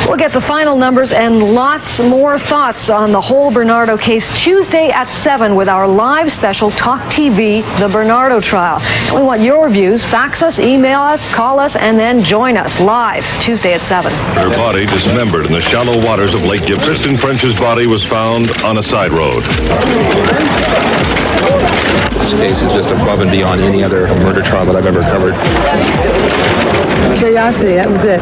We'll get the final numbers and lots more thoughts on the whole Bernardo case Tuesday at 7 with our live special Talk TV, The Bernardo Trial. We want your views. Fax us, email us, call us, and then join us live Tuesday at 7. Her body dismembered in the shallow waters of Lake Gibson. Kristen French's body was found on a side road. This case is just above and beyond any other murder trial that I've ever covered. Curiosity, that was it.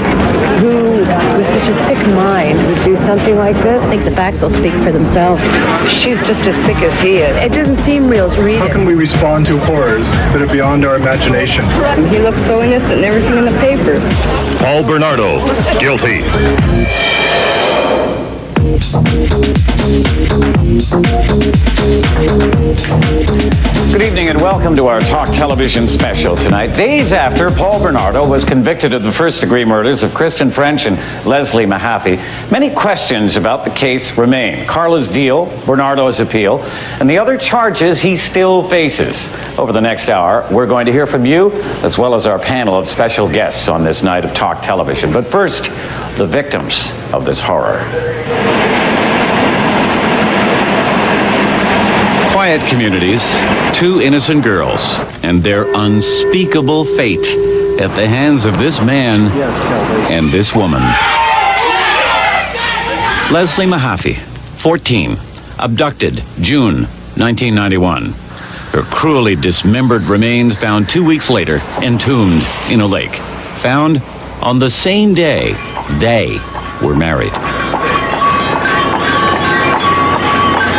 Who with such a sick mind would do something like this? I think the facts will speak for themselves. She's just as sick as he is. It doesn't seem real to read How can we respond to horrors that are beyond our imagination? He looks so innocent and everything in the papers. Paul Bernardo, guilty. Good evening and welcome to our Talk Television special tonight. Days after Paul Bernardo was convicted of the first-degree murders of Kristen French and Leslie Mahaffey, many questions about the case remain. Carla's deal, Bernardo's appeal, and the other charges he still faces. Over the next hour, we're going to hear from you, as well as our panel of special guests on this night of Talk Television. But first, the victims of this horror. Quiet communities, two innocent girls, and their unspeakable fate at the hands of this man and this woman. Leslie Mahaffey, 14, abducted June 1991. Her cruelly dismembered remains found 2 weeks later, entombed in a lake. Found on the same day they were married.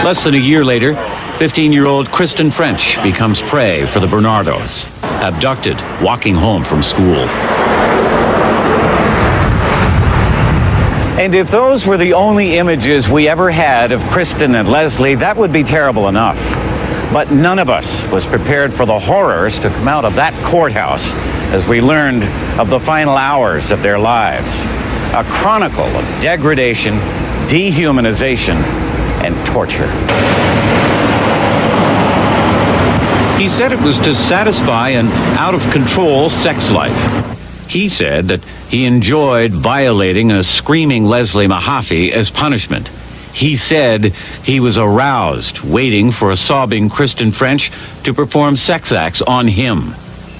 Less than a year later, 15-year-old Kristen French becomes prey for the Bernardos, abducted walking home from school. And if those were the only images we ever had of Kristen and Leslie, that would be terrible enough. But none of us was prepared for the horrors to come out of that courthouse as we learned of the final hours of their lives. A chronicle of degradation, dehumanization, and torture. He said it was to satisfy an out-of-control sex life. He said that he enjoyed violating a screaming Leslie Mahaffey as punishment. He said he was aroused, waiting for a sobbing Kristen French to perform sex acts on him.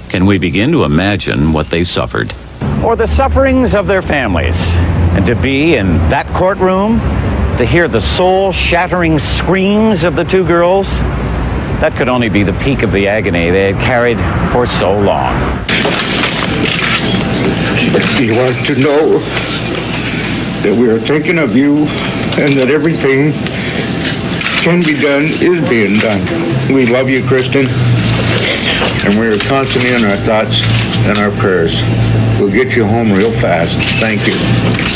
Can we begin to imagine what they suffered? Or the sufferings of their families. And to be in that courtroom, to hear the soul-shattering screams of the two girls, that could only be the peak of the agony they had carried for so long. You want to know that we are thinking of you and that everything can be done is being done. We love you, Kristen, and we are constantly in our thoughts and our prayers. We'll get you home real fast. Thank you.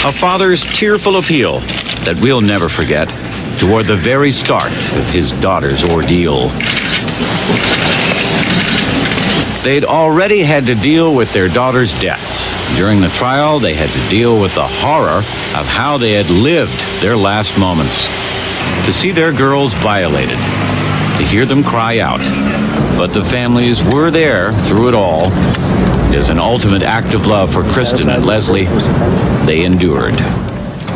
A father's tearful appeal that we'll never forget toward the very start of his daughter's ordeal. They'd already had to deal with their daughter's deaths. During the trial, they had to deal with the horror of how they had lived their last moments. To see their girls violated, to hear them cry out. But the families were there through it all. As an ultimate act of love for Kristen and Leslie, they endured.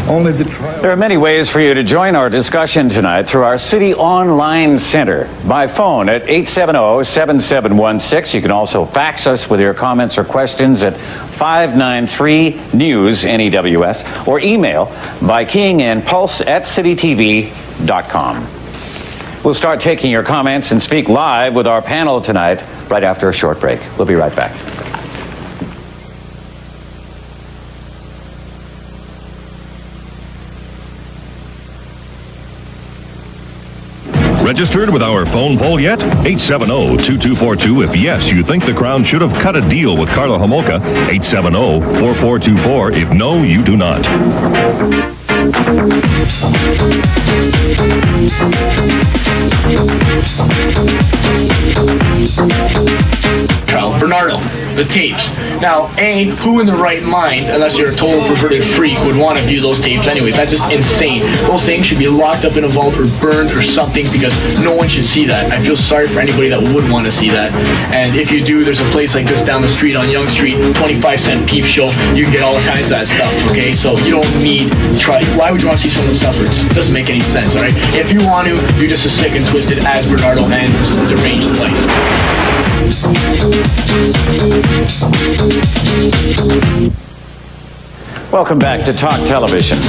Only the trial. There are many ways for you to join our discussion tonight through our City Online Center. By phone at 870-7716. You can also fax us with your comments or questions at 593-NEWS, N-E-W-S, or email by keying in pulse@citytv.com. We'll start taking your comments and speak live with our panel tonight right after a short break. We'll be right back. Registered with our phone poll yet? 870-2242 if yes, you think the Crown should have cut a deal with Carla Homolka. 870-4424 if no, you do not. Charles Bernardo, the tapes. Now, A, who in the right mind, unless you're a total perverted freak, would want to view those tapes anyways? That's just insane. Those things should be locked up in a vault or burned or something, because no one should see that. I feel sorry for anybody that would want to see that. And if you do, there's a place like this down the street on Yonge Street, 25-cent peep show. You can get all kinds of that stuff, okay? So you don't need to try. Why would you want to see someone suffer? It doesn't make any sense, all right? If you want to, you're just as sick and twisted as Bernardo and his deranged life. Welcome back to Talk Television.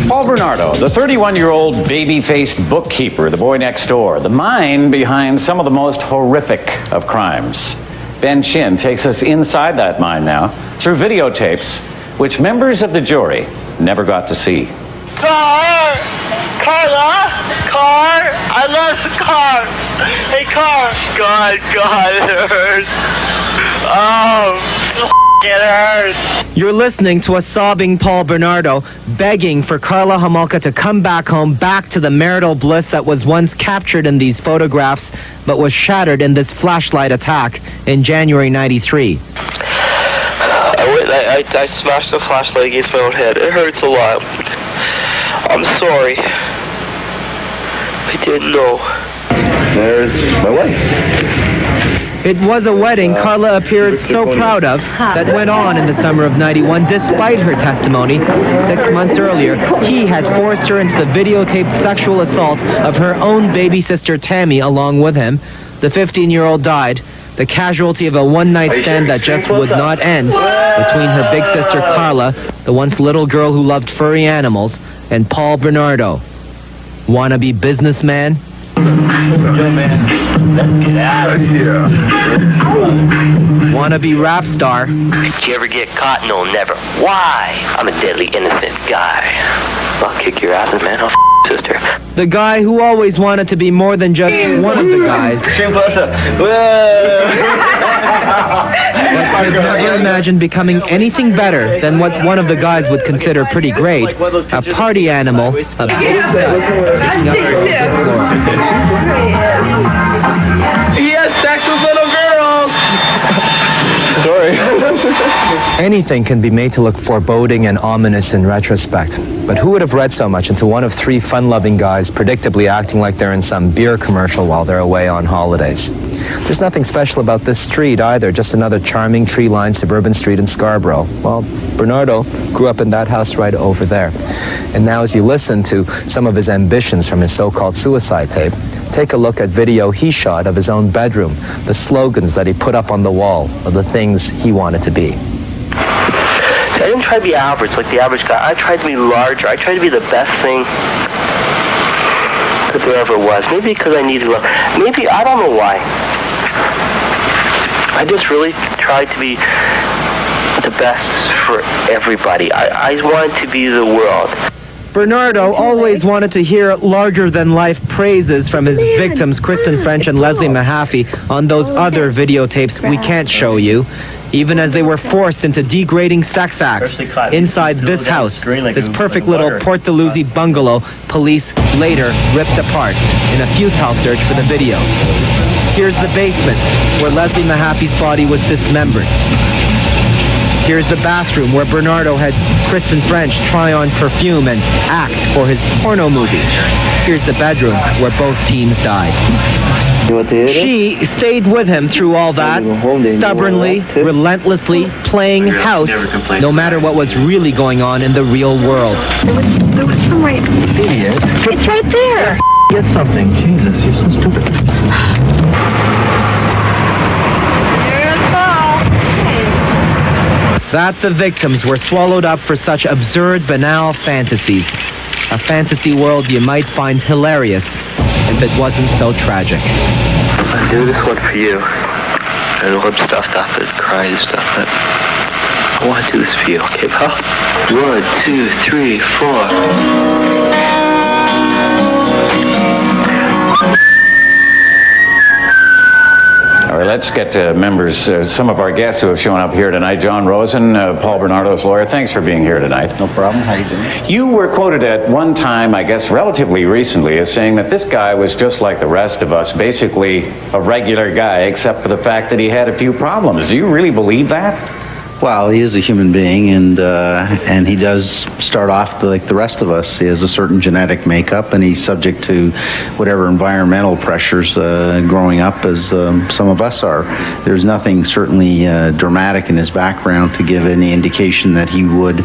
Paul Bernardo, the 31-year-old baby-faced bookkeeper, the boy next door, the mind behind some of the most horrific of crimes. Ben Chin takes us inside that mind now through videotapes which members of the jury never got to see. Car! Carla! Car! I love the car! Hey, car! God, it hurts. Oh, it hurts. You're listening to a sobbing Paul Bernardo begging for Karla Homolka to come back home, back to the marital bliss that was once captured in these photographs, but was shattered in this flashlight attack in January '93. I smashed the flashlight against my own head. It hurts a lot. I'm sorry. I didn't know. There's my wife. It was a wedding Karla appeared so proud of that went on in the summer of '91, despite her testimony. 6 months earlier, he had forced her into the videotaped sexual assault of her own baby sister Tammy along with him. The 15-year-old died, the casualty of a one-night stand that just would not end between her big sister Karla, the once little girl who loved furry animals, and Paul Bernardo. Wannabe businessman? Yo, man, let's get out of here. Wannabe rap star? Did you ever get caught? No, never. Why? I'm a deadly innocent guy. I'll kick your ass, man. I'll sister. The guy who always wanted to be more than just one of the guys. Extreme close-up. But could never imagine becoming anything better than what one of the guys would consider pretty great, a party animal, a big stud, picking up girls on the floor. He has sex with little girls! Sorry. Anything can be made to look foreboding and ominous in retrospect. But who would have read so much into one of three fun-loving guys predictably acting like they're in some beer commercial while they're away on holidays? There's nothing special about this street either, just another charming tree-lined suburban street in Scarborough. Well, Bernardo grew up in that house right over there. And now as you listen to some of his ambitions from his so-called suicide tape, take a look at video he shot of his own bedroom, the slogans that he put up on the wall of the things he wanted to be. See, I didn't try to be average like the average guy. I tried to be larger. I tried to be the best thing that there ever was. Maybe because I needed love. Maybe, I don't know why. I just really tried to be the best for everybody. I wanted to be the world. Bernardo always wanted to hear larger-than-life praises from his victims, Kristen French and Leslie Mahaffey, on those other videotapes we can't show you, even as they were forced into degrading sex acts inside this house, this perfect little Port Dalhousie bungalow police later ripped apart in a futile search for the videos. Here's the basement, where Leslie Mahaffey's body was dismembered. Here's the bathroom where Bernardo had Kristen French try on perfume and act for his porno movie. Here's the bedroom where both teens died. She stayed with him through all that, stubbornly, relentlessly playing house, no matter what was really going on in the real world. There was some right... Idiot. It's right there. Get something. Jesus, you're so stupid. That the victims were swallowed up for such absurd, banal fantasies. A fantasy world you might find hilarious if it wasn't so tragic. I do this one for you. And I'm stuffed up and crying and stuff, but I want to do this for you, okay, pal? 1, 2, 3, 4. Let's get to members, some of our guests who have shown up here tonight. John Rosen, Paul Bernardo's lawyer, thanks for being here tonight. No problem. How you doing? You were quoted at one time, I guess relatively recently, as saying that this guy was just like the rest of us, basically a regular guy, except for the fact that he had a few problems. Do you really believe that? Well, he is a human being, and he does start off like the rest of us. He has a certain genetic makeup, and he's subject to whatever environmental pressures growing up as some of us are. There's nothing certainly dramatic in his background to give any indication that he would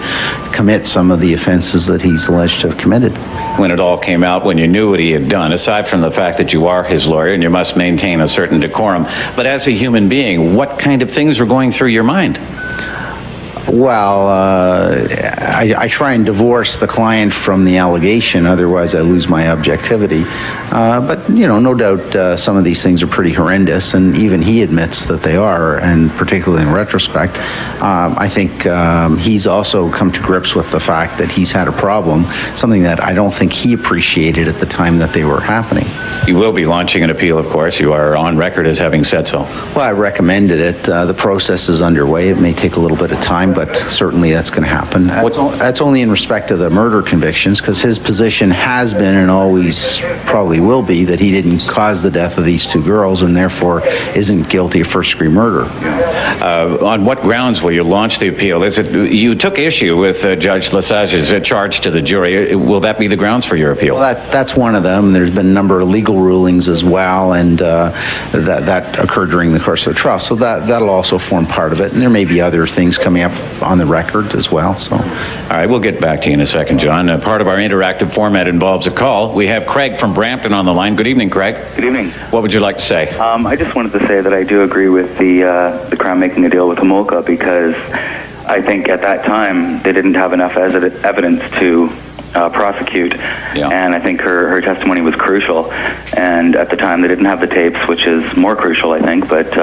commit some of the offenses that he's alleged to have committed. When it all came out, when you knew what he had done, aside from the fact that you are his lawyer and you must maintain a certain decorum, but as a human being, what kind of things were going through your mind? Well, I try and divorce the client from the allegation, otherwise I lose my objectivity. But, you know, no doubt some of these things are pretty horrendous, and even he admits that they are, and particularly in retrospect. I think he's also come to grips with the fact that he's had a problem, something that I don't think he appreciated at the time that they were happening. You will be launching an appeal, of course. You are on record as having said so. Well, I recommended it. The process is underway. It may take a little bit of time, but certainly that's going to happen. That's only in respect to the murder convictions, because his position has been and always probably will be that he didn't cause the death of these two girls and therefore isn't guilty of first-degree murder. On what grounds will you launch the appeal? Is it you took issue with Judge Lesage's charge to the jury? Will that be the grounds for your appeal? Well, that's one of them. There's been a number of legal rulings as well, and that occurred during the course of the trial. So that'll also form part of it, and there may be other things coming up on the record as well. So, all right, we'll get back to you in a second, John. Part of our interactive format involves a call. We have Craig from Brampton on the line. Good evening, Craig. Good evening. What would you like to say? I just wanted to say that I do agree with the Crown making a deal with Homolka, because I think at that time they didn't have enough evidence to prosecute, and I think her testimony was crucial, and at the time they didn't have the tapes, which is more crucial, I think, but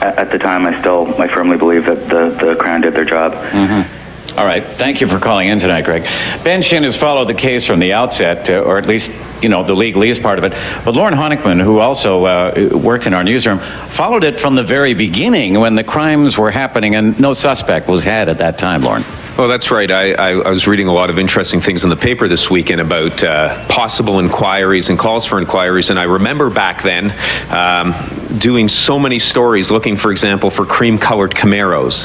at the time I firmly believe that the Crown did their job. Mm-hmm. All right, thank you for calling in tonight, Greg. Ben Shin has followed the case from the outset, or at least, you know, the legalese part of it. But Lauren Honickman, who also worked in our newsroom, followed it from the very beginning when the crimes were happening and no suspect was had at that time, Lauren. Oh, that's right. I was reading a lot of interesting things in the paper this weekend about possible inquiries and calls for inquiries, and I remember back then doing so many stories looking, for example, for cream-colored Camaros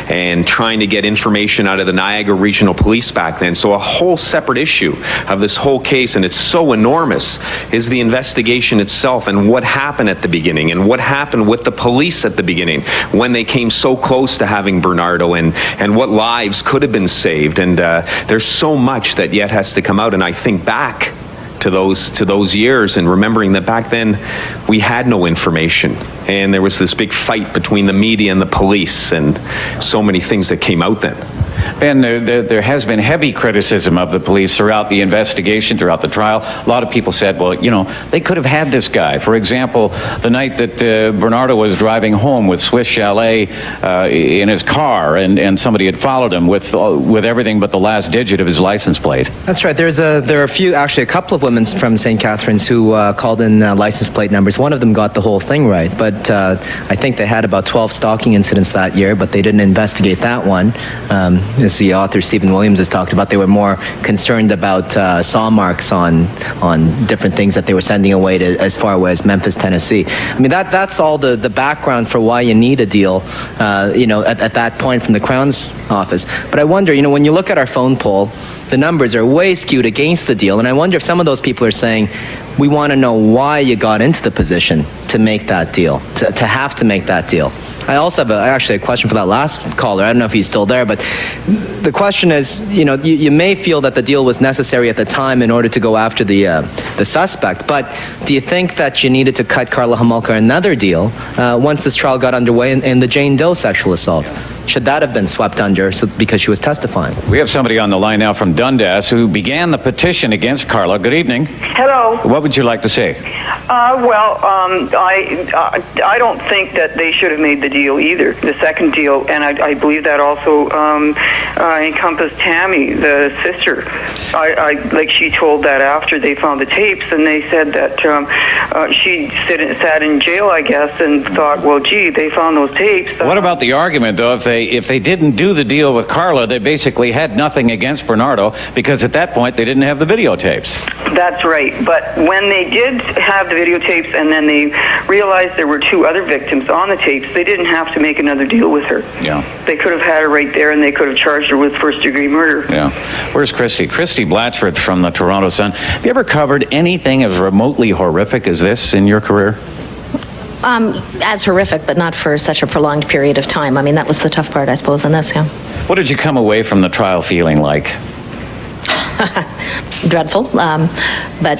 and trying to get information out of the Niagara Regional Police back then. So a whole separate issue of this whole case, and it's so enormous, is the investigation itself and what happened at the beginning and what happened with the police at the beginning when they came so close to having Bernardo, and what lives could have been saved. And there's so much that yet has to come out, and I think back to those years and remembering that back then we had no information, and there was this big fight between the media and the police, and so many things that came out then. Ben, there has been heavy criticism of the police throughout the investigation, throughout the trial. A lot of people said, well, you know, they could have had this guy. For example, the night that Bernardo was driving home with Swiss Chalet in his car, and somebody had followed him with everything but the last digit of his license plate. That's right. There are a couple of women from St. Catharines who called in license plate numbers. One of them got the whole thing right, but I think they had about 12 stalking incidents that year, but they didn't investigate that one. As the author Stephen Williams has talked about, they were more concerned about saw marks on different things that they were sending away to as far away as Memphis, Tennessee. I mean, that's all the background for why you need a deal, at that point from the Crown's office. But I wonder, when you look at our phone poll, the numbers are way skewed against the deal, and I wonder if some of those people are saying, we want to know why you got into the position to make that deal, to have to make that deal. I also have actually a question for that last caller. I don't know if he's still there, but the question is, you may feel that the deal was necessary at the time in order to go after the suspect, but do you think that you needed to cut Karla Homolka another deal once this trial got underway in the Jane Doe sexual assault? Should that have been swept under because she was testifying? We have somebody on the line now from Dundas who began the petition against Carla. Good evening. Hello. What would you like to say? I don't think that they should have made the deal either, the second deal, and I believe that also encompassed Tammy, the sister. Like she told that after they found the tapes, and they said that she sat in jail, I guess, and thought, well, gee, they found those tapes. What about the argument, though, if they didn't do the deal with Carla, they basically had nothing against Bernardo, because at that point they didn't have the videotapes? That's right, but when they did have the videotapes and then they realized there were two other victims on the tapes, they didn't have to make another deal with her. Yeah. They could have had her right there, and they could have charged her with first-degree murder. Yeah. Where's Christy? Christy Blatchford from the Toronto Sun. Have you ever covered anything as remotely horrific as this in your career? As horrific, but not for such a prolonged period of time. I mean, that was the tough part, I suppose, in this, yeah. What did you come away from the trial feeling like? Dreadful, but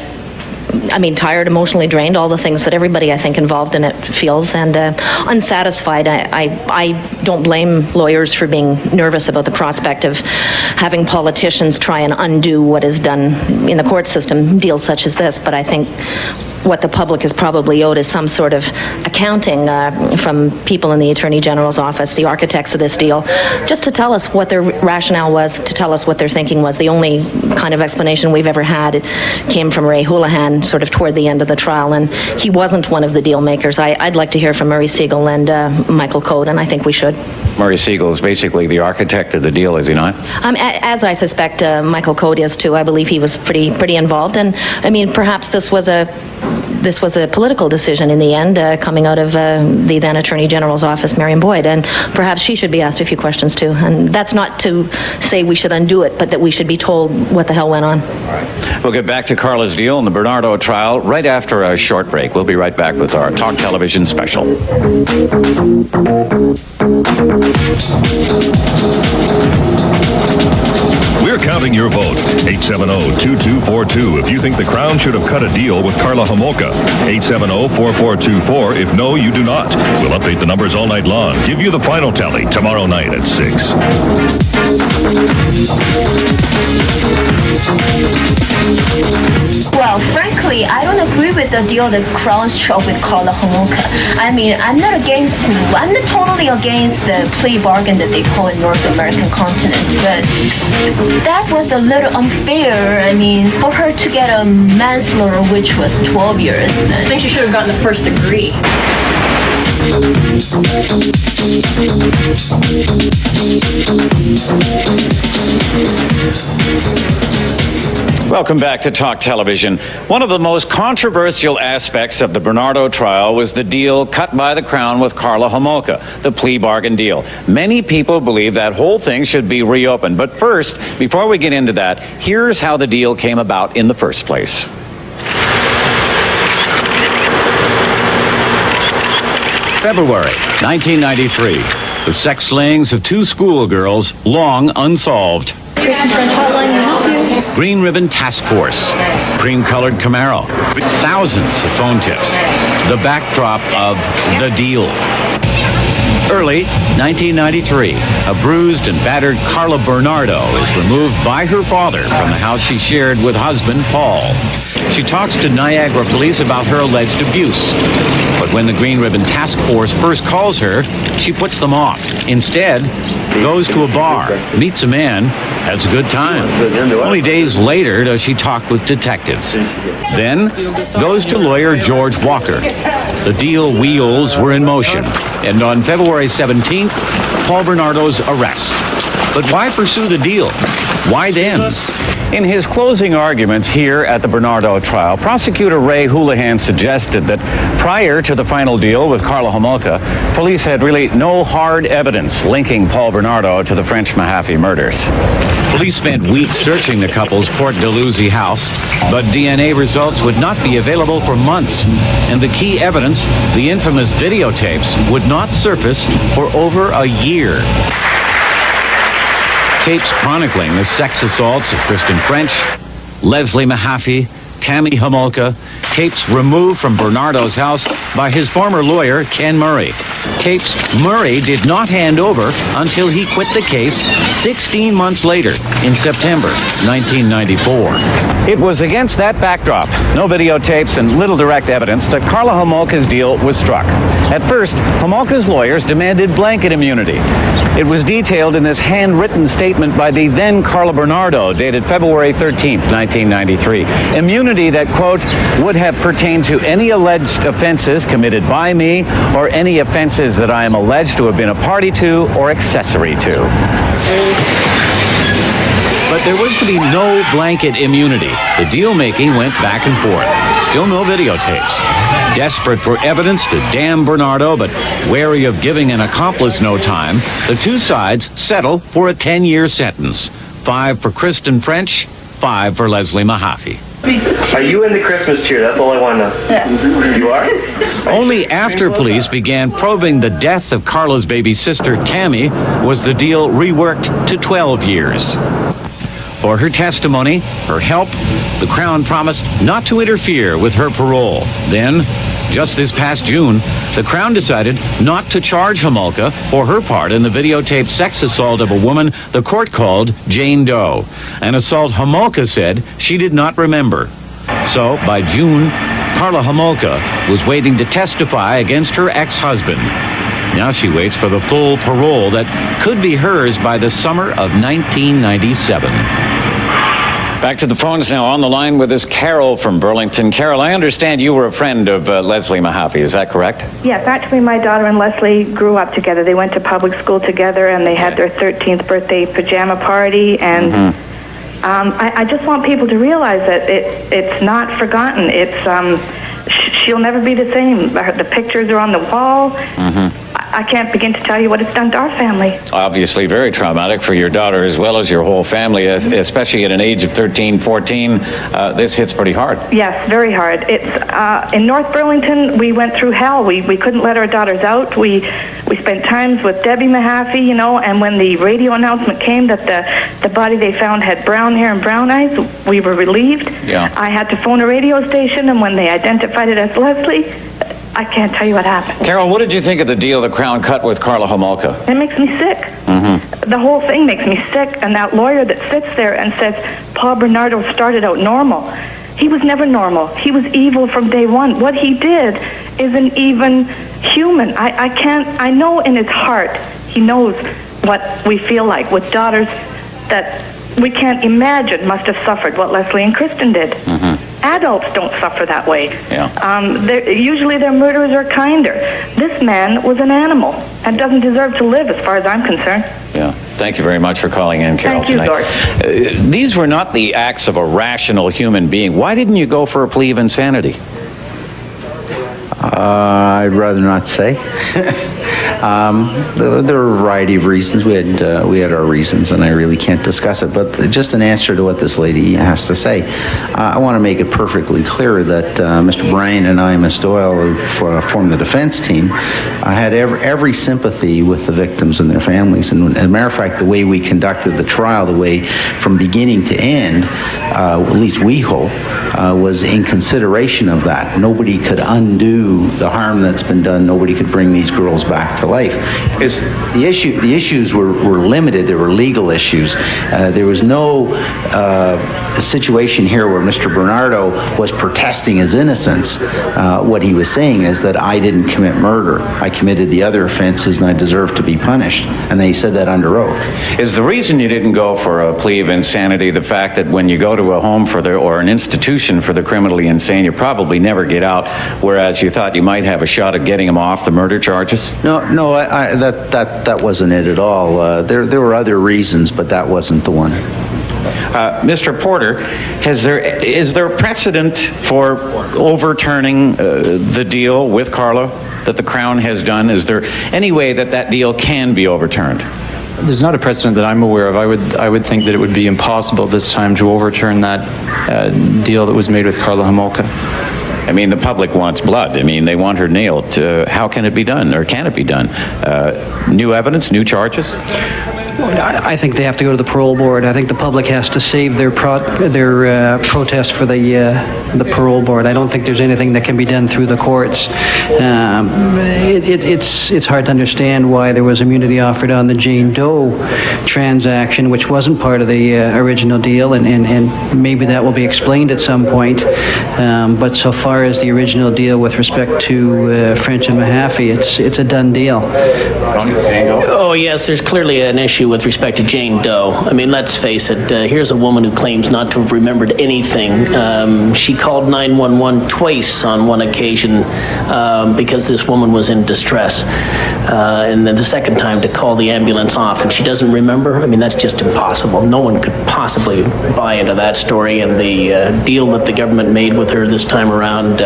I mean, tired, emotionally drained, all the things that everybody, I think, involved in it feels, and unsatisfied. I don't blame lawyers for being nervous about the prospect of having politicians try and undo what is done in the court system, deals such as this, but I think what the public is probably owed is some sort of accounting from people in the Attorney General's office, the architects of this deal, just to tell us what their rationale was, to tell us what their thinking was. The only kind of explanation we've ever had came from Ray Houlihan sort of toward the end of the trial, and he wasn't one of the deal makers. I'd like to hear from Murray Siegel and Michael Code, and I think we should. Murray Siegel is basically the architect of the deal, is he not? As I suspect Michael Code is too. I believe he was pretty involved, and I mean, perhaps this was a political decision in the end, coming out of the then Attorney General's office, Marion Boyd, and perhaps she should be asked a few questions too. And that's not to say we should undo it, but that we should be told what the hell went on. We'll get back to Carla's deal and the Bernardo trial right after a short break. We'll be right back with our Talk Television special. We're counting your vote. 870-2242 if you think the Crown should have cut a deal with Carla Homolka. 870-4424 if no, you do not. We'll update the numbers all night long. Give you the final tally tomorrow night at 6. Well, frankly, I don't agree with the deal the Crown struck with Carla Homolka. I mean, I'm not totally against the plea bargain that they call in North American continent, but that was a little unfair. I mean, for her to get a manslaughter, which was 12 years. I think she should have gotten the first degree. Welcome back to Talk Television. One of the most controversial aspects of the Bernardo trial was the deal cut by the Crown with Carla Homolka, the plea bargain deal. Many people believe that whole thing should be reopened. But first, before we get into that, here's how the deal came about in the first place. February 1993. The sex slayings of two schoolgirls, long unsolved. Green Ribbon Task Force, cream-colored Camaro, thousands of phone tips, the backdrop of the deal. Early 1993, a bruised and battered Carla Bernardo is removed by her father from the house she shared with husband Paul. She talks to Niagara police about her alleged abuse. But when the Green Ribbon Task Force first calls her, she puts them off. Instead, goes to a bar, meets a man, has a good time. Only days later does she talk with detectives. Then goes to lawyer George Walker. The deal wheels were in motion. And on February 17th, Paul Bernardo's arrest. But why pursue the deal? Why then? In his closing arguments here at the Bernardo trial, prosecutor Ray Houlihan suggested that prior to the final deal with Carla Homolka, police had really no hard evidence linking Paul Bernardo to the French Mahaffey murders. Police spent weeks searching the couple's Port Dalhousie house, but DNA results would not be available for months, and the key evidence, the infamous videotapes, would not surface for over a year. Tapes chronicling the sex assaults of Kristen French, Leslie Mahaffey, Tammy Homolka, tapes removed from Bernardo's house by his former lawyer, Ken Murray. Tapes Murray did not hand over until he quit the case 16 months later, in September 1994. It was against that backdrop, no videotapes and little direct evidence, that Karla Homolka's deal was struck. At first, Homolka's lawyers demanded blanket immunity. It was detailed in this handwritten statement by the then Carla Bernardo, dated February 13th, 1993. Immunity that, quote, would have pertained to any alleged offenses committed by me or any offenses that I am alleged to have been a party to or accessory to. But there was to be no blanket immunity. The deal-making went back and forth. Still no videotapes. Desperate for evidence to damn Bernardo, but wary of giving an accomplice no time, the two sides settle for a 10-year sentence. 5 for Kristen French, 5 for Leslie Mahaffey. Are you in the Christmas cheer? That's all I want to know. Yeah. You are? Only after police began probing the death of Karla's baby sister, Tammy, was the deal reworked to 12 years. For her testimony, her help, the Crown promised not to interfere with her parole. Then, just this past June, the Crown decided not to charge Homolka for her part in the videotaped sex assault of a woman the court called Jane Doe, an assault Homolka said she did not remember. So, by June, Karla Homolka was waiting to testify against her ex-husband. Now she waits for the full parole that could be hers by the summer of 1997. Back to the phones now. On the line with us, Carol from Burlington. Carol, I understand you were a friend of Leslie Mahaffey. Is that correct? Yes, actually my daughter and Leslie grew up together. They went to public school together, and they had their 13th birthday pajama party. And I just want people to realize that it's not forgotten. It's she'll never be the same. The pictures are on the wall. I can't begin to tell you what it's done to our family. Obviously very traumatic for your daughter as well as your whole family, especially at an age of 13, 14. This hits pretty hard. Yes, very hard. It's in North Burlington, we went through hell. We couldn't let our daughters out. We spent times with Debbie Mahaffey, you know, and when the radio announcement came that the body they found had brown hair and brown eyes, we were relieved. Yeah. I had to phone a radio station, and when they identified it as Leslie, I can't tell you what happened. Carol, what did you think of the deal the Crown cut with Karla Homolka? It makes me sick. The whole thing makes me sick. And that lawyer that sits there and says, Paul Bernardo started out normal. He was never normal. He was evil from day one. What he did isn't even human. I know in his heart he knows what we feel like with daughters that we can't imagine must have suffered what Leslie and Kristen did. Adults don't suffer that way. Yeah. Usually their murderers are kinder. This man was an animal and doesn't deserve to live as far as I'm concerned. Yeah. Thank you very much for calling in, Carol, tonight. Thank you, George. These were not the acts of a rational human being. Why didn't you go for a plea of insanity? I'd rather not say. There were a variety of reasons. We had our reasons, and I really can't discuss it. But just an answer to what this lady has to say. I want to make it perfectly clear that Mr. Bryan and I, Ms. Doyle, who formed the defense team, had every sympathy with the victims and their families. And as a matter of fact, the way we conducted the trial, the way from beginning to end, at least we hope, was in consideration of that. Nobody could undo the harm that's been done. Nobody could bring these girls back to life. The issues were limited. There were legal issues. There was no situation here where Mr. Bernardo was protesting his innocence. What he was saying is that I didn't commit murder. I committed the other offenses and I deserve to be punished. And he said that under oath. Is the reason you didn't go for a plea of insanity the fact that when you go to a home or an institution for the criminally insane, you probably never get out, whereas you thought you might have a shot at getting them off the murder charges? No, that wasn't it at all. There were other reasons, but that wasn't the one. Mr. Porter, is there a precedent for overturning the deal with Karla that the Crown has done? Is there any way that deal can be overturned? There's not a precedent that I'm aware of. I would think that it would be impossible this time to overturn that deal that was made with Karla Homolka. I mean, the public wants blood. I mean, they want her nailed. How can it be done, or can it be done? New evidence, new charges? I think they have to go to the parole board. I think the public has to save their protest for the parole board. I don't think there's anything that can be done through the courts. It's hard to understand why there was immunity offered on the Jane Doe transaction, which wasn't part of the original deal, and maybe that will be explained at some point. But so far as the original deal with respect to French and Mahaffey, it's a done deal. Oh, yes, there's clearly an issue with respect to Jane Doe. I mean, let's face it, here's a woman who claims not to have remembered anything. She called 911 twice on one occasion because this woman was in distress. And then the second time to call the ambulance off, and she doesn't remember. I mean, that's just impossible. No one could possibly buy into that story, and the deal that the government made with her this time around,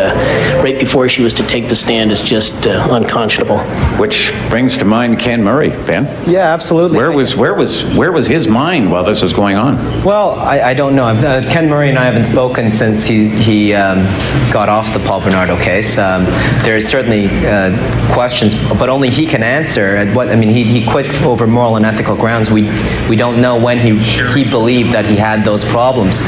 right before she was to take the stand, is just unconscionable. Which brings to mind Ken Murray, Ben. Yeah, absolutely. Where was his mind while this was going on? Well, I don't know. Ken Murray and I haven't spoken since he got off the Paul Bernardo case. There's certainly questions, but only he can answer. He quit over moral and ethical grounds. We don't know when he believed that he had those problems.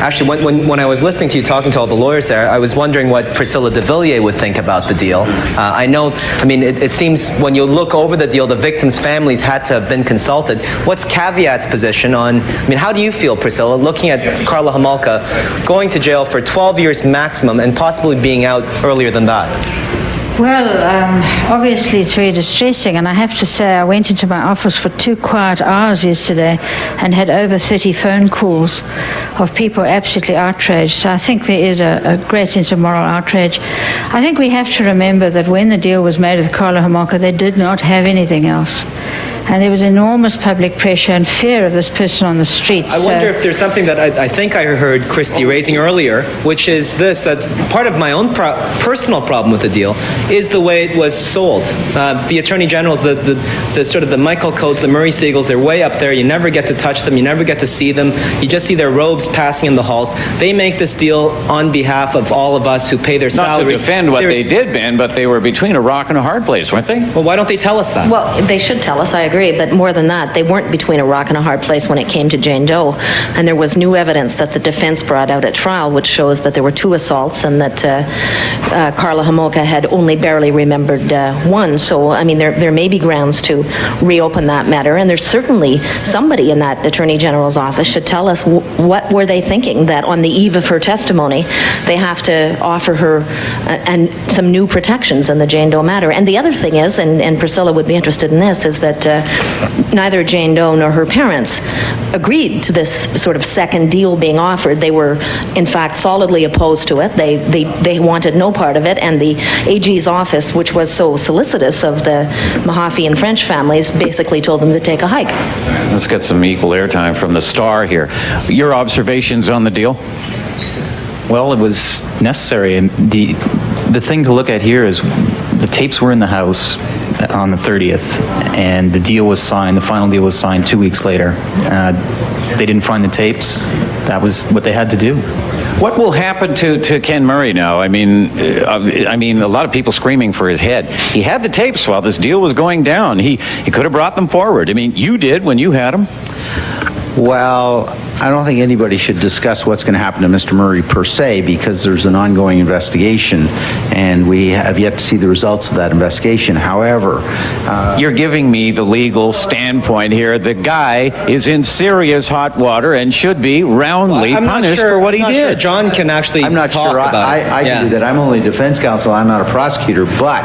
Actually, when I was listening to you talking to all the lawyers there, I was wondering what Priscilla de Villiers would think about the deal. It seems when you look over the deal, the victims' families had to have been consulted. What's Caveat's position on, how do you feel, Priscilla, looking at Karla Homolka going to jail for 12 years maximum and possibly being out earlier than that? Well, obviously it's very distressing, and I have to say I went into my office for 2 quiet hours yesterday and had over 30 phone calls of people absolutely outraged. So I think there is a great sense of moral outrage. I think we have to remember that when the deal was made with Karla Homolka, they did not have anything else. And there was enormous public pressure and fear of this person on the streets. I wonder if there's something that I think I heard Christy raising earlier, which is this, that part of my own personal problem with the deal is the way it was sold. The Attorney Generals, the sort of the Michael Coates, the Murray Siegels, they're way up there. You never get to touch them. You never get to see them. You just see their robes passing in the halls. They make this deal on behalf of all of us who pay their salaries. Not to defend what they did, Ben, but they were between a rock and a hard place, weren't they? Well, why don't they tell us that? Well, they should tell us, I agree. But more than that, they weren't between a rock and a hard place when it came to Jane Doe. And there was new evidence that the defense brought out at trial, which shows that there were 2 assaults and that Karla Homolka had only barely remembered one. So, there may be grounds to reopen that matter. And there's certainly somebody in that Attorney General's office should tell us what were they thinking, that on the eve of her testimony, they have to offer her and some new protections in the Jane Doe matter. And the other thing is, and Priscilla would be interested in this, is that neither Jane Doe nor her parents agreed to this sort of second deal being offered. They were, in fact, solidly opposed to it. They wanted no part of it, and the AG's office, which was so solicitous of the Mahaffey and French families, basically told them to take a hike. Let's get some equal airtime from the Star here. Your observations on the deal? Well, it was necessary, and the thing to look at here is the tapes were in the house on the 30th, and the deal was signed, the final deal was signed 2 weeks later. They didn't find the tapes. That was what they had to do. What will happen to Ken Murray now? I mean, a lot of people screaming for his head. He had the tapes while this deal was going down. He could have brought them forward. I mean, you did when you had them. Well, I don't think anybody should discuss what's going to happen to Mr. Murray per se, because there's an ongoing investigation and we have yet to see the results of that investigation. However, you're giving me the legal standpoint here. The guy is in serious hot water and should be roundly punished for what he did. Sure John can actually I'm not talk sure about it. I can do that. I'm only defense counsel. I'm not a prosecutor, but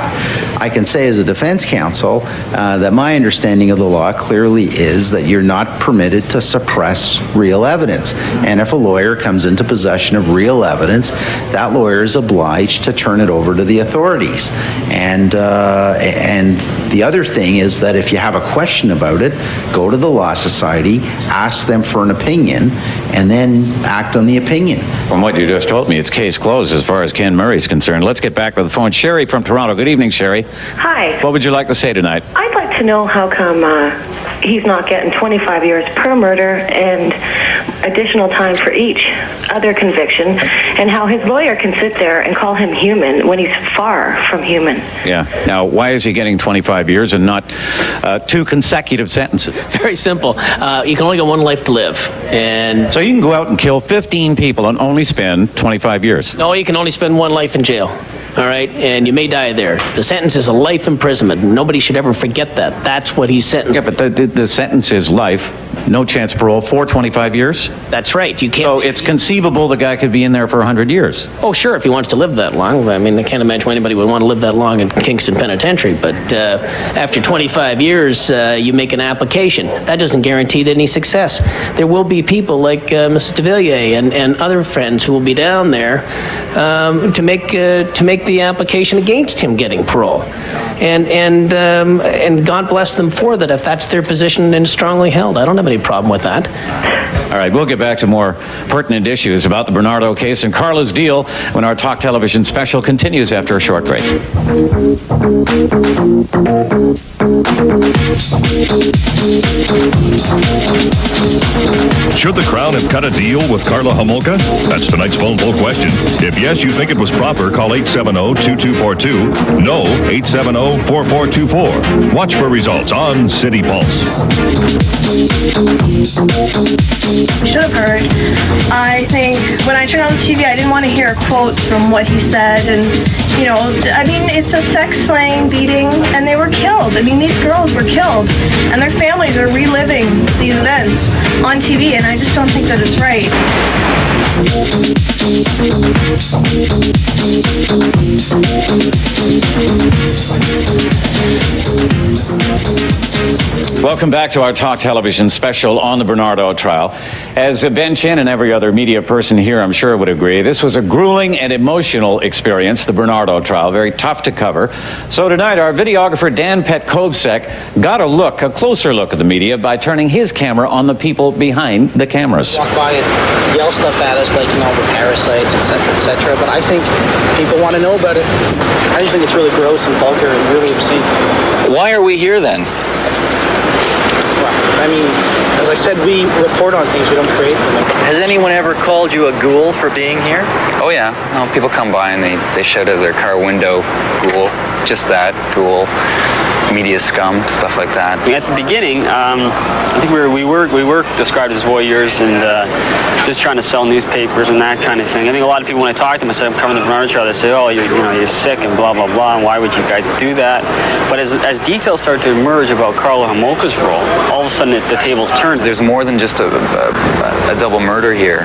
I can say as a defense counsel that my understanding of the law clearly is that you're not permitted to suppress real evidence. And if a lawyer comes into possession of real evidence, that lawyer is obliged to turn it over to the authorities. And the other thing is that if you have a question about it, go to the Law Society, ask them for an opinion, and then act on the opinion. From what you just told me, it's case closed as far as Ken Murray's concerned. Let's get back to the phone. Sherry from Toronto. Good evening, Sherry. Hi. What would you like to say tonight? I'd like to know how come he's not getting 25 years per murder, and additional time for each other conviction, and how his lawyer can sit there and call him human when he's far from human. Yeah. Now, why is he getting 25 years and not 2 consecutive sentences? Very simple. You can only get one life to live. And so you can go out and kill 15 people and only spend 25 years? No, you can only spend one life in jail. All right, and you may die there. The sentence is a life imprisonment. Nobody should ever forget that. That's what he's sentenced. Yeah, but the sentence is life, no chance parole for 25 years? That's right. You can't. So it's conceivable the guy could be in there for 100 years. Oh, sure, if he wants to live that long. I mean, I can't imagine why anybody would want to live that long in Kingston Penitentiary. But after 25 years, you make an application. That doesn't guarantee any success. There will be people like Mrs. de Villiers and other friends who will be down there to make the application against him getting parole, and God bless them for that if that's their position and strongly held. I don't have any problem with that. All right, we'll get back to more pertinent issues about the Bernardo case and Carla's deal when our Talk Television special continues after a short break. Should the Crown have cut a deal with Karla Homolka? That's tonight's phone poll question. If yes, you think it was proper, call 870-2242. No, 870-4424. Watch for results on City Pulse. You should have heard. I think when I turned on the TV, I didn't want to hear quotes from what he said. And, you know, I mean, it's a sex slaying beating, and they were killed. I mean, these girls were killed, and their families are reliving these events on TV, and I just don't think that it's right. Welcome back to our Talk Television special on the Bernardo trial. As Ben Chin and every other media person here, I'm sure, would agree, this was a grueling and emotional experience, the Bernardo trial, very tough to cover. So tonight, our videographer Dan Petkovsek got a closer look at the media by turning his camera on the people behind the cameras. Walk by and yell stuff at us like, you know, we're parasites, etc., but I think people want to know about it. I just think it's really gross and vulgar and really obscene. Why are we here then? I mean, as I said, we report on things, we don't create them. Has anyone ever called you a ghoul for being here? Oh yeah, well, people come by and they shout out of their car window, ghoul, just that, ghoul, media scum, stuff like that. At the beginning, I think we were described as voyeurs and just trying to sell newspapers and that kind of thing. I think a lot of people, when I talk to them, I say I'm covering the Bernardo trial, they say, oh, you're sick and blah, blah, blah, and why would you guys do that? But as details start to emerge about Karla Homolka's role, all of a sudden the tables turn. There's more than just a double murder here.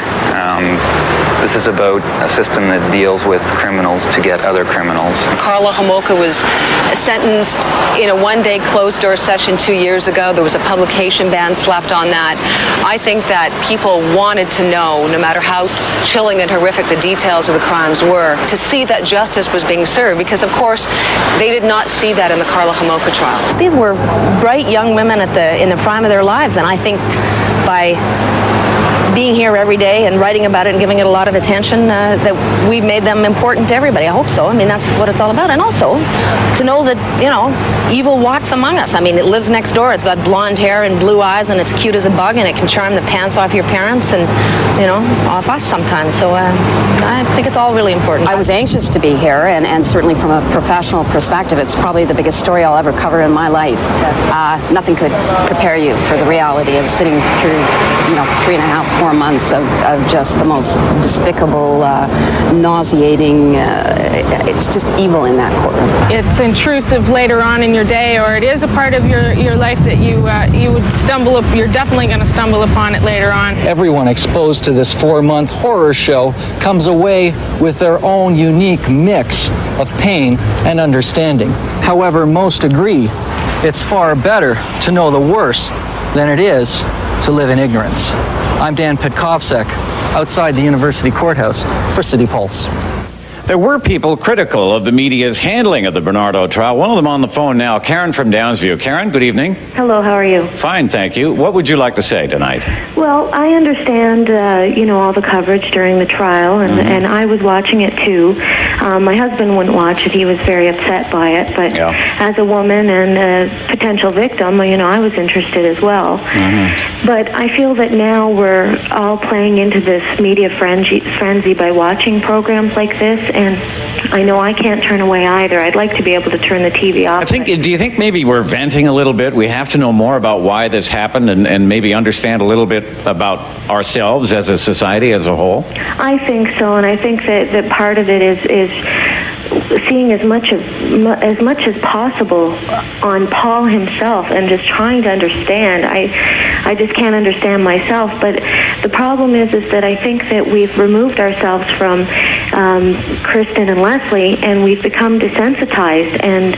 This is about a system that deals with criminals to get other criminals. Karla Homolka was sentenced in a one-day closed-door session 2 years ago. There was a publication ban slapped on that. I think that people wanted to know, no matter how chilling and horrific the details of the crimes were, to see that justice was being served, because, of course, they did not see that in the Karla Homolka trial. These were bright young women in the prime of their lives, and I think by being here every day and writing about it and giving it a lot of attention, that we've made them important to everybody. I hope so. I mean, that's what it's all about. And also to know that, you know, evil walks among us. I mean, it lives next door. It's got blonde hair and blue eyes, and it's cute as a bug, and it can charm the pants off your parents and, you know, off us sometimes. So I think it's all really important. I was anxious to be here, and certainly from a professional perspective, it's probably the biggest story I'll ever cover in my life. Nothing could prepare you for the reality of sitting through, 3.5, 4 months of just the most despicable, nauseating, it's just evil in that courtroom. It's intrusive later on in your day, or it is a part of your life that you would stumble up. You're definitely going to stumble upon it later on. Everyone exposed to this 4-month horror show comes away with their own unique mix of pain and understanding. However, most agree it's far better to know the worst than it is to live in ignorance. I'm Dan Petkovsek, outside the University Courthouse for City Pulse. There were people critical of the media's handling of the Bernardo trial. One of them on the phone now, Karen from Downsview. Karen, good evening. Hello, how are you? Fine, thank you. What would you like to say tonight? Well, I understand, all the coverage during the trial, and I was watching it too. My husband wouldn't watch it. He was very upset by it. But as a woman and a potential victim, I was interested as well. But I feel that now we're all playing into this media frenzy by watching programs like this, and I know I can't turn away either. I'd like to be able to turn the TV off. Do you think maybe we're venting a little bit? We have to know more about why this happened and maybe understand a little bit about ourselves as a society as a whole? I think so, and I think that part of it is seeing as much as possible on Paul himself and just trying to understand. I just can't understand myself, but the problem is that I think that we've removed ourselves from Kristen and Leslie, and we've become desensitized, and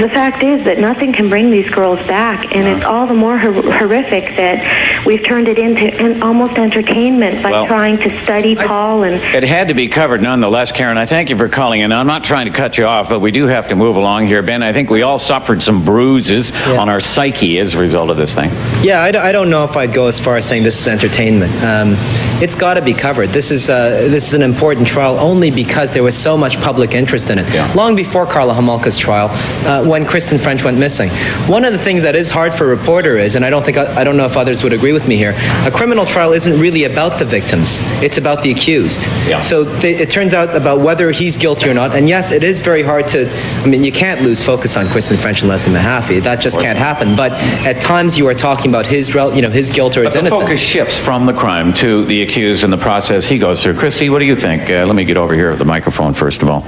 the fact is that nothing can bring these girls back, and it's all the more horrific that we've turned it into almost entertainment by trying to study Paul. And it had to be covered nonetheless, Karen. I thank you for calling in. I'm not trying to cut you off, but we do have to move along here. Ben, I think we all suffered some bruises on our psyche as a result of this thing. Yeah, I don't know if I'd go as far as saying this is entertainment. It's got to be covered. This is an important trial only because there was so much public interest in it. Long before Karla Homolka's trial, when Kristen French went missing. One of the things that is hard for a reporter is, and I don't know if others would agree with me here, a criminal trial isn't really about the victims. It's about the accused. So it turns out about whether he's guilty or not. And yes, it is very hard to, you can't lose focus on Kristen French and Leslie Mahaffey. That just can't happen. But at times you are talking about his guilt or his innocence. The focus shifts from the crime to the accused and the process he goes through. Christy, what do you think? Let me get over here with the microphone first of all.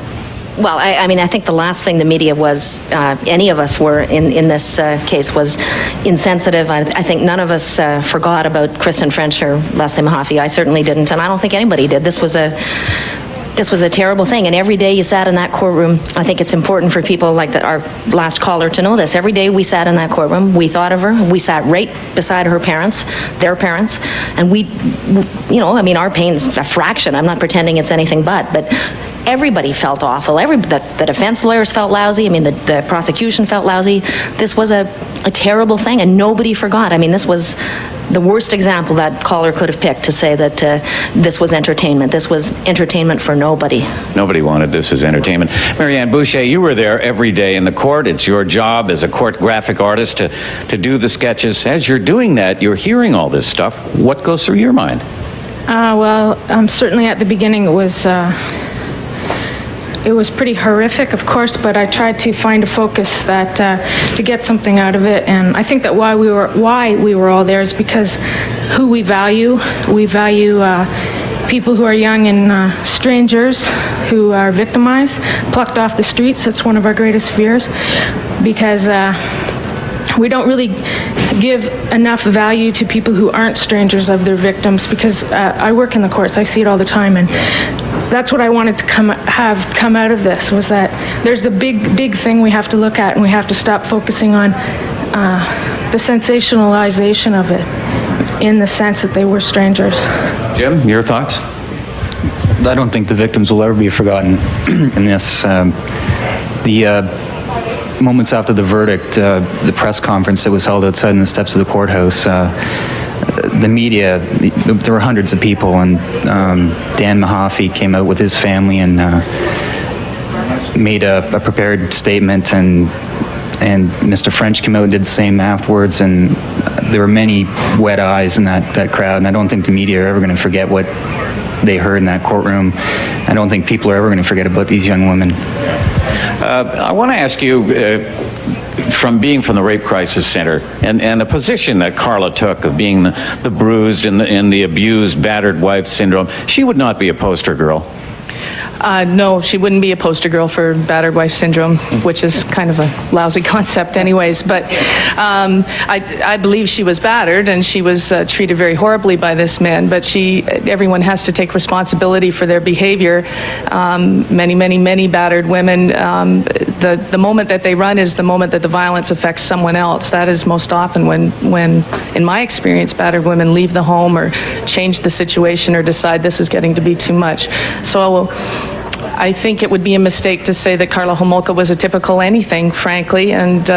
Well, I think the last thing the media was, any of us were in this case, was insensitive. I think none of us forgot about Kristen French or Leslie Mahaffey. I certainly didn't, and I don't think anybody did. This was a terrible thing, and every day you sat in that courtroom. I think it's important for people like our last caller to know this. Every day we sat in that courtroom, we thought of her. We sat right beside her parents, their parents, and our pain's a fraction. I'm not pretending it's anything but everybody felt awful. The defense lawyers felt lousy. The prosecution felt lousy. This was a terrible thing, and nobody forgot. This was the worst example that caller could have picked to say that this was entertainment. This was entertainment for nobody. Nobody wanted this as entertainment. Marianne Boucher, you were there every day in the court. It's your job as a court graphic artist to do the sketches. As you're doing that, you're hearing all this stuff. What goes through your mind? Certainly at the beginning it was pretty horrific, of course, but I tried to find a focus to get something out of it. And I think that why we were all there is because who we value. We value people who are young and strangers who are victimized, plucked off the streets. That's one of our greatest fears, because we don't really give enough value to people who aren't strangers of their victims, because I work in the courts. I see it all the time, and that's what I wanted to come out of this, was that there's a big thing we have to look at, and we have to stop focusing on the sensationalization of it in the sense that they were strangers. Jim, your thoughts? I don't think the victims will ever be forgotten in this. The moments after the verdict, the press conference that was held outside in the steps of the courthouse, the media, there were hundreds of people, and Dan Mahaffey came out with his family and made a prepared statement, and Mr. French came out and did the same afterwards, and there were many wet eyes in that crowd, and I don't think the media are ever going to forget what they heard in that courtroom. I don't think people are ever going to forget about these young women. I want to ask you, from being from the Rape Crisis Center and the position that Karla took of being the bruised and the abused, battered wife syndrome, she would not be a poster girl. No, she wouldn't be a poster girl for battered wife syndrome, which is kind of a lousy concept anyways. But I believe she was battered, and she was treated very horribly by this man. But everyone has to take responsibility for their behavior. Many battered women, the moment that they run is the moment that the violence affects someone else. That is most often when in my experience, battered women leave the home or change the situation or decide this is getting to be too much. So I think it would be a mistake to say that Karla Homolka was a typical anything, frankly, and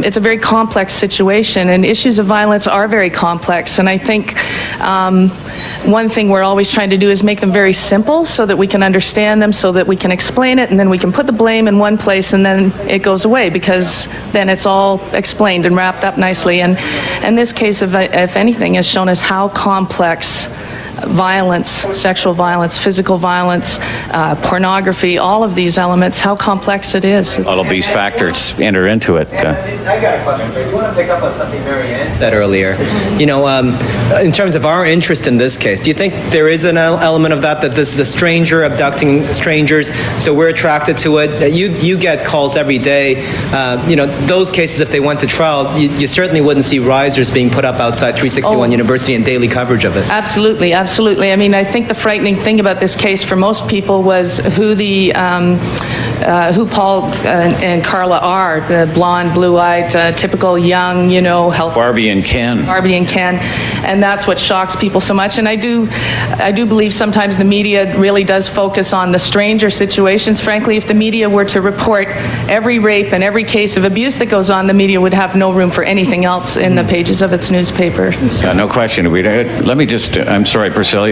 it's a very complex situation, and issues of violence are very complex, and I think one thing we're always trying to do is make them very simple so that we can understand them, so that we can explain it, and then we can put the blame in one place and then it goes away, because then it's all explained and wrapped up nicely. And this case, if anything, has shown us how complex violence, sexual violence, physical violence, pornography, all of these elements, how complex it is. All of these factors enter into it. I got a question for you. You want to pick up on something Marianne said earlier? You know, in terms of our interest in this case, do you think there is an element of that this is a stranger abducting strangers, so we're attracted to it? You get calls every day. You know, those cases, if they went to trial, you certainly wouldn't see risers being put up outside 361 University and daily coverage of it. Absolutely. I mean, I think the frightening thing about this case for most people was who Paul and Karla are, the blonde, blue-eyed, typical young, you know, healthy. Barbie and Ken, and that's what shocks people so much. And I do believe sometimes the media really does focus on the stranger situations. Frankly, if the media were to report every rape and every case of abuse that goes on, the media would have no room for anything else in the pages of its newspaper. So. No question. Let me just, I'm sorry, Priscilla,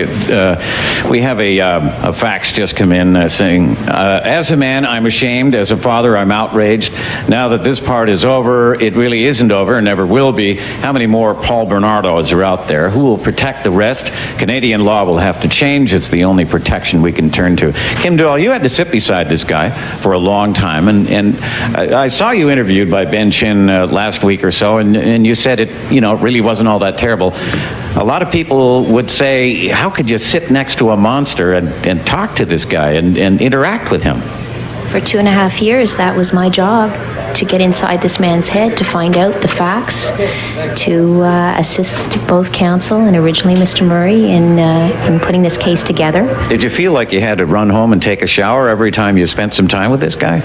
we have a fax just come in saying, as a man, I'm ashamed. As a father, I'm outraged. Now that this part is over, it really isn't over and never will be. How many more Paul Bernardos are out there? Who will protect the rest? Canadian law will have to change. It's the only protection we can turn to. Kim Doyle, you had to sit beside this guy for a long time, and I saw you interviewed by Ben Chin last week or so, and you said it really wasn't all that terrible. A lot of people would say, how could you sit next to a monster and talk to this guy and interact with him? For 2.5 years, that was my job, to get inside this man's head, to find out the facts, to assist both counsel and originally Mr. Murray in putting this case together. Did you feel like you had to run home and take a shower every time you spent some time with this guy?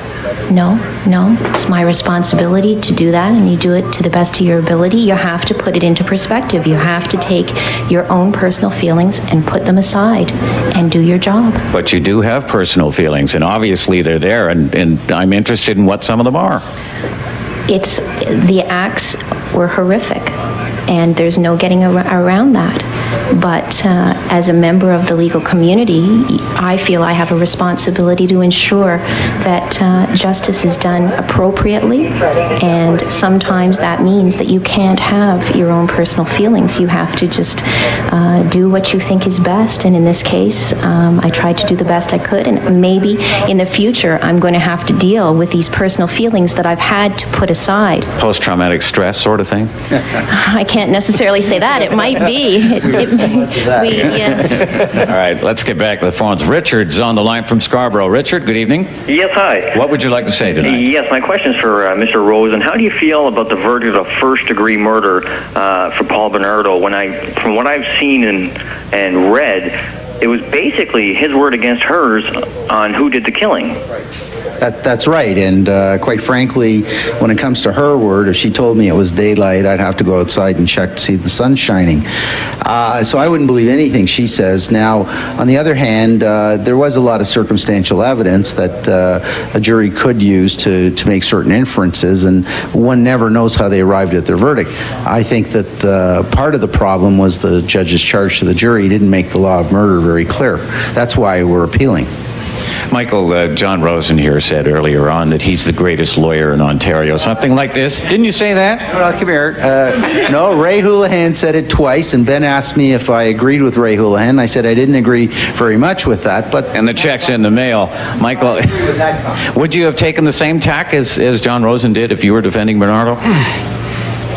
No. It's my responsibility to do that, and you do it to the best of your ability. You have to put it into perspective. You have to take your own personal feelings and put them aside and do your job. But you do have personal feelings, and obviously they're there, and I'm interested in what some of them are. The acts were horrific, and there's no getting around that. But as a member of the legal community, I feel I have a responsibility to ensure that justice is done appropriately, and sometimes that means that you can't have your own personal feelings. You have to just do what you think is best, and in this case, I tried to do the best I could, and maybe in the future I'm going to have to deal with these personal feelings that I've had to put aside. Post-traumatic stress sort of thing? I can't necessarily say that. It might be. Yes. All right, let's get back to the phones. Richard's on the line from Scarborough. Richard, good evening. Yes, hi. What would you like to say tonight? Yes, my question is for Mr. Rosen. How do you feel about the verdict of first-degree murder for Paul Bernardo? From what I've seen and read, it was basically his word against hers on who did the killing. That's right, and quite frankly, when it comes to her word, if she told me it was daylight, I'd have to go outside and check to see the sun shining. So I wouldn't believe anything she says. Now, on the other hand, there was a lot of circumstantial evidence that a jury could use to make certain inferences, and one never knows how they arrived at their verdict. I think that part of the problem was the judge's charge to the jury didn't make the law of murder very clear. That's why we're appealing. Michael, John Rosen here said earlier on that he's the greatest lawyer in Ontario. Something like this. Didn't you say that? No, come here. No, Ray Houlihan said it twice, and Ben asked me if I agreed with Ray Houlihan. I said I didn't agree very much with that, but... And the check's in the mail. Michael, would you have taken the same tack as John Rosen did if you were defending Bernardo?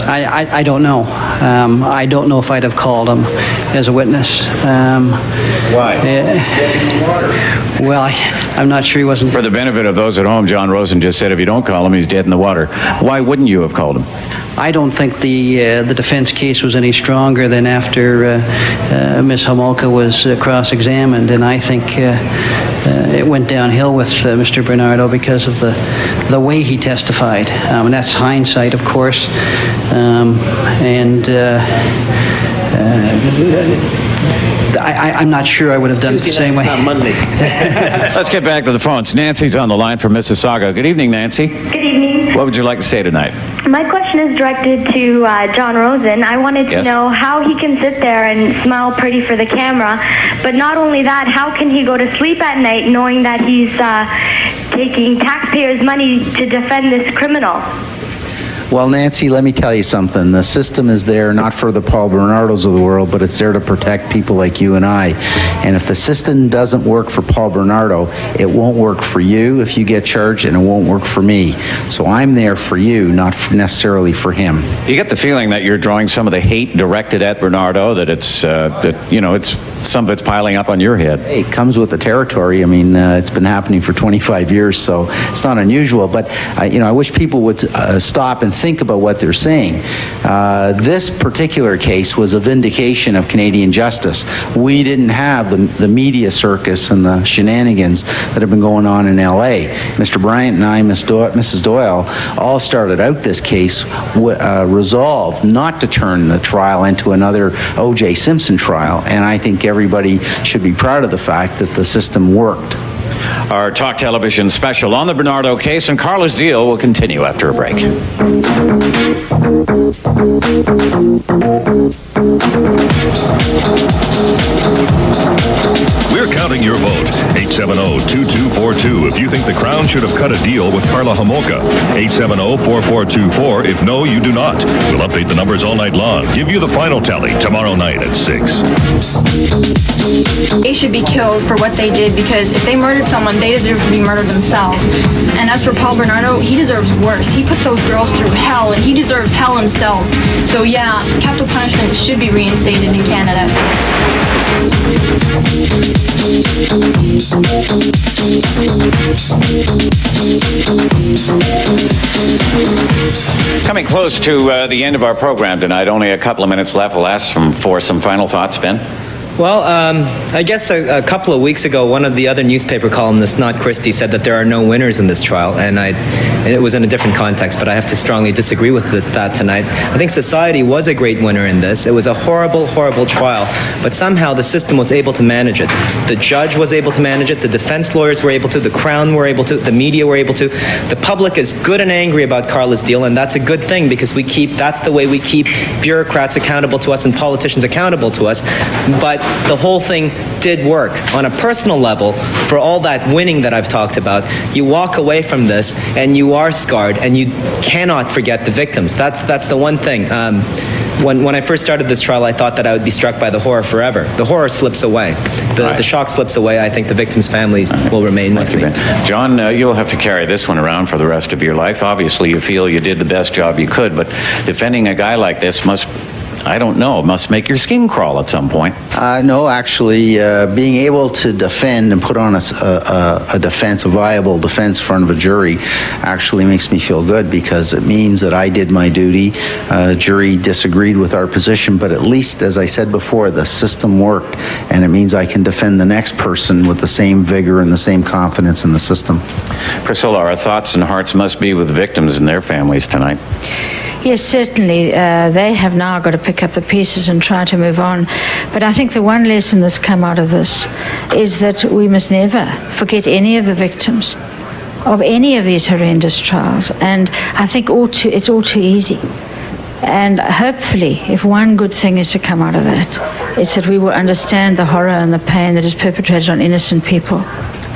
I don't know. I don't know if I'd have called him as a witness. Why? Well, I'm not sure he wasn't... For the benefit of those at home, John Rosen just said if you don't call him, he's dead in the water. Why wouldn't you have called him? I don't think the defense case was any stronger than after Ms. Homolka was cross-examined, and I think it went downhill with Mr. Bernardo because of the way he testified. And that's hindsight, of course. I'm not sure I would have done it the same way. Not Monday. Let's get back to the phones. Nancy's on the line from Mississauga. Good evening, Nancy. Good evening. What would you like to say tonight? My question is directed to John Rosen. I wanted to know how he can sit there and smile pretty for the camera, but not only that, how can he go to sleep at night knowing that he's taking taxpayers' money to defend this criminal? Well, Nancy, let me tell you something. The system is there not for the Paul Bernardos of the world, but it's there to protect people like you and I. And if the system doesn't work for Paul Bernardo, it won't work for you if you get charged, and it won't work for me. So I'm there for you, not necessarily for him. You get the feeling that you're drawing some of the hate directed at Bernardo, that it's, it's some of it's piling up on your head. Hey, it comes with the territory. I mean, it's been happening for 25 years, so it's not unusual. But, I wish people would stop and think about what they're saying. This particular case was a vindication of Canadian justice. We didn't have the media circus and the shenanigans that have been going on in L.A. Mr. Bryant and I, Mrs. Doyle, all started out this case resolved not to turn the trial into another O.J. Simpson trial, and I think everybody should be proud of the fact that the system worked. Our Talk Television special on the Bernardo case and Carla's deal will continue after a break. We're counting your vote. 870-2242 if you think the Crown should have cut a deal with Karla Homolka. 870-4424 if no, you do not. We'll update the numbers all night long. Give you the final tally tomorrow night at 6. They should be killed for what they did, because if they murdered someone, they deserve to be murdered themselves. And as for Paul Bernardo, he deserves worse. He put those girls through hell, and he deserves hell himself. So yeah, capital punishment should be reinstated in Canada. Coming close to the end of our program tonight, only a couple of minutes left. We'll ask for some final thoughts, Ben. Well, I guess a couple of weeks ago, one of the other newspaper columnists, not Christie, said that there are no winners in this trial, and it was in a different context, but I have to strongly disagree with that tonight. I think society was a great winner in this. It was a horrible, horrible trial, but somehow the system was able to manage it. The judge was able to manage it, the defense lawyers were able to, the Crown were able to, the media were able to. The public is good and angry about Karla's deal, and that's a good thing, because that's the way we keep bureaucrats accountable to us and politicians accountable to us. But the whole thing did work. On a personal level, for all that winning that I've talked about, you walk away from this and you are scarred, and you cannot forget the victims. That's the one thing. When I first started this trial, I thought that I would be struck by the horror forever. The horror slips away. The shock slips away. I think the victims' families will remain with me. John, you'll have to carry this one around for the rest of your life. Obviously, you feel you did the best job you could, but defending a guy like this must make your skin crawl at some point. No, actually, being able to defend and put on a defense, a viable defense in front of a jury, actually makes me feel good, because it means that I did my duty. Jury disagreed with our position, but at least, as I said before, the system worked, and it means I can defend the next person with the same vigor and the same confidence in the system. Priscilla, our thoughts and hearts must be with the victims and their families tonight. Yes, certainly. They have now got to pick up the pieces and try to move on. But I think the one lesson that's come out of this is that we must never forget any of the victims of any of these horrendous trials. And I think it's all too easy. And hopefully, if one good thing is to come out of that, it's that we will understand the horror and the pain that is perpetrated on innocent people.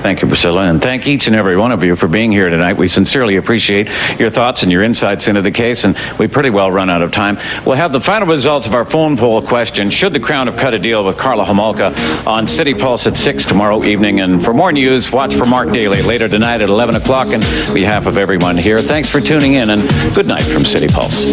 Thank you, Priscilla, and thank each and every one of you for being here tonight. We sincerely appreciate your thoughts and your insights into the case, and we pretty well run out of time. We'll have the final results of our phone poll question, should the Crown have cut a deal with Karla Homolka, on City Pulse at 6 tomorrow evening. And for more news, watch for Mark Daly later tonight at 11 o'clock. And on behalf of everyone here, thanks for tuning in, and good night from City Pulse.